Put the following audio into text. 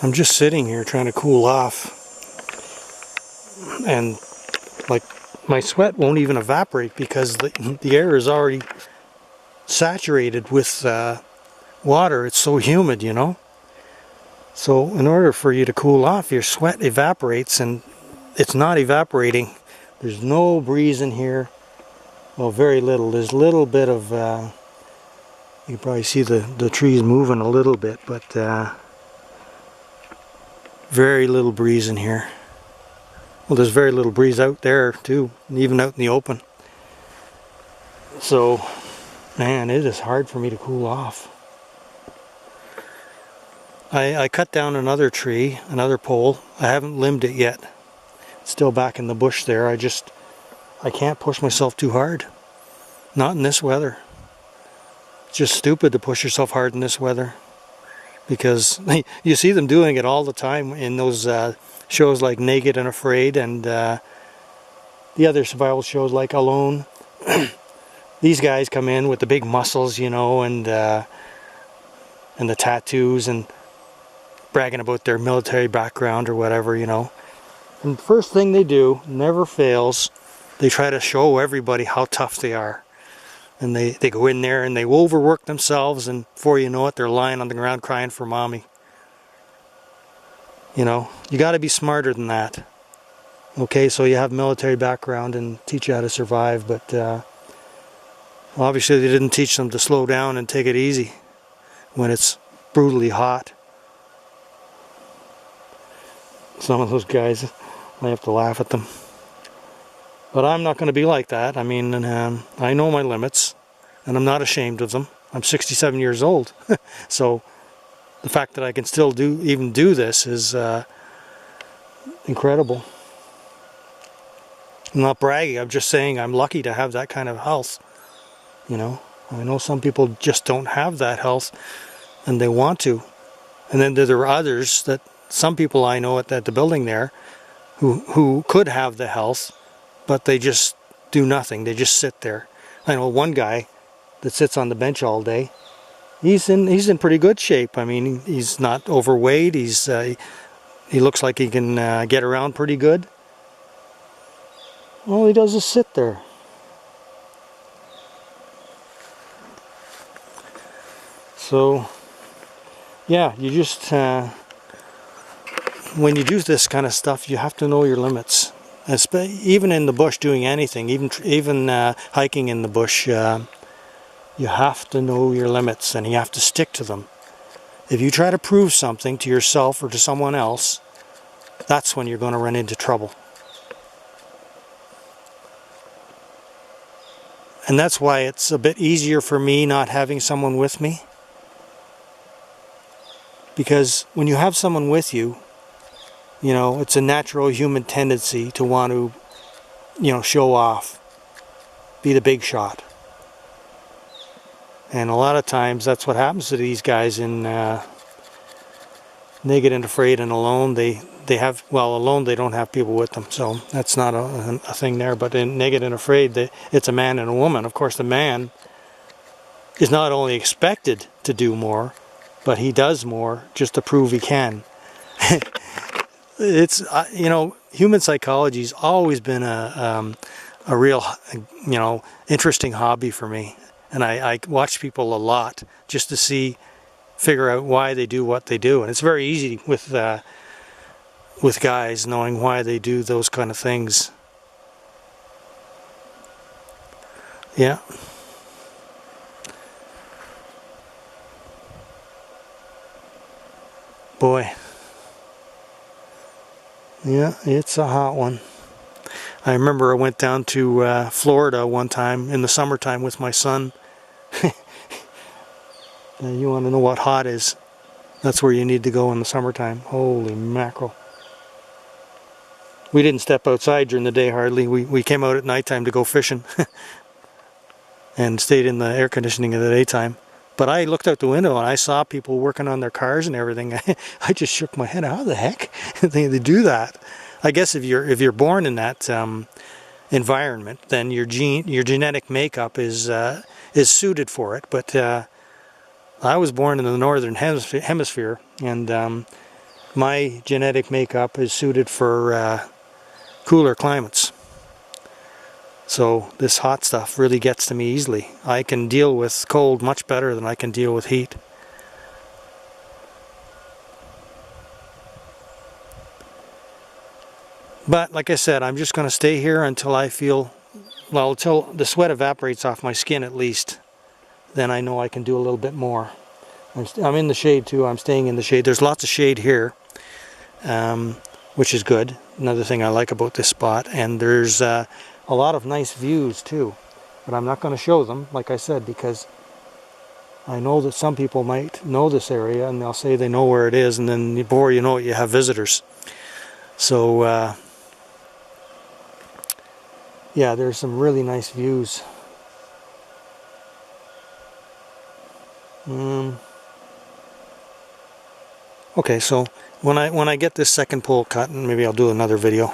I'm just sitting here trying to cool off, and like my sweat won't even evaporate because the air is already saturated with water. It's so humid, you know. So in order for you to cool off, your sweat evaporates, and it's not evaporating. There's no breeze in here. Well, very little. There's a little bit of you can probably see the trees moving a little bit, but very little breeze in here. Well, there's very little breeze out there too, even out in the open. So, man, it is hard for me to cool off. I cut down another tree, another pole. I haven't limbed it yet. It's still back in the bush there. I can't push myself too hard. Not in this weather. It's just stupid to push yourself hard in this weather. Because you see them doing it all the time in those shows like Naked and Afraid, and the other survival shows like Alone. These guys come in with the big muscles, you know, and the tattoos, and bragging about their military background or whatever, you know. And the first thing they do, never fails, they try to show everybody how tough they are. And they go in there and they overwork themselves, and before you know it, they're lying on the ground crying for mommy. You know, you got to be smarter than that. Okay, so you have military background and teach you how to survive, but obviously they didn't teach them to slow down and take it easy when it's brutally hot. Some of those guys, I have to laugh at them. But I'm not going to be like that. I mean, I know my limits, and I'm not ashamed of them. I'm 67 years old, so the fact that I can still even do this is incredible. I'm not bragging. I'm just saying I'm lucky to have that kind of health. You know, I know some people just don't have that health, and they want to. And then there are others, that some people I know at the building there, who could have the health, but they just do nothing. They just sit there. I know one guy that sits on the bench all day. He's in pretty good shape. I mean, he's not overweight. He looks like he can get around pretty good. All he does is sit there. So, yeah, you just when you do this kind of stuff, you have to know your limits. Even in the bush, doing anything, even hiking in the bush, you have to know your limits, and you have to stick to them. If you try to prove something to yourself or to someone else, that's when you're going to run into trouble. And that's why it's a bit easier for me not having someone with me. Because when you have someone with you, you know, it's a natural human tendency to want to, you know, show off, be the big shot. And a lot of times that's what happens to these guys in Naked and Afraid and Alone. They have, well, Alone they don't have people with them, so that's not a thing there. But in Naked and Afraid, it's a man and a woman. Of course, the man is not only expected to do more, but he does more just to prove he can. It's you know, human psychology's always been a real, you know, interesting hobby for me, and I watch people a lot just to figure out why they do what they do. And it's very easy with guys knowing why they do those kind of things. Yeah. Boy. Yeah, it's a hot one. I remember I went down to Florida one time in the summertime with my son. You want to know what hot is? That's where you need to go in the summertime. Holy mackerel. We didn't step outside during the day hardly. We came out at nighttime to go fishing and stayed in the air conditioning in the daytime. But I looked out the window and I saw people working on their cars and everything. I just shook my head. How the heck they do that? I guess if you're born in that environment, then your genetic makeup is suited for it. But I was born in the northern hemisphere, and my genetic makeup is suited for cooler climates. So this hot stuff really gets to me easily. I can deal with cold much better than I can deal with heat. But like I said, I'm just going to stay here until I feel, well, until the sweat evaporates off my skin at least. Then I know I can do a little bit more. I'm in the shade too. I'm staying in the shade. There's lots of shade here, which is good. Another thing I like about this spot. And there's a lot of nice views too. But I'm not going to show them, like I said, because I know that some people might know this area and they'll say they know where it is, and then before you know it, you have visitors. So yeah, there's some really nice views. Okay, so when I get this second pole cut, and maybe I'll do another video.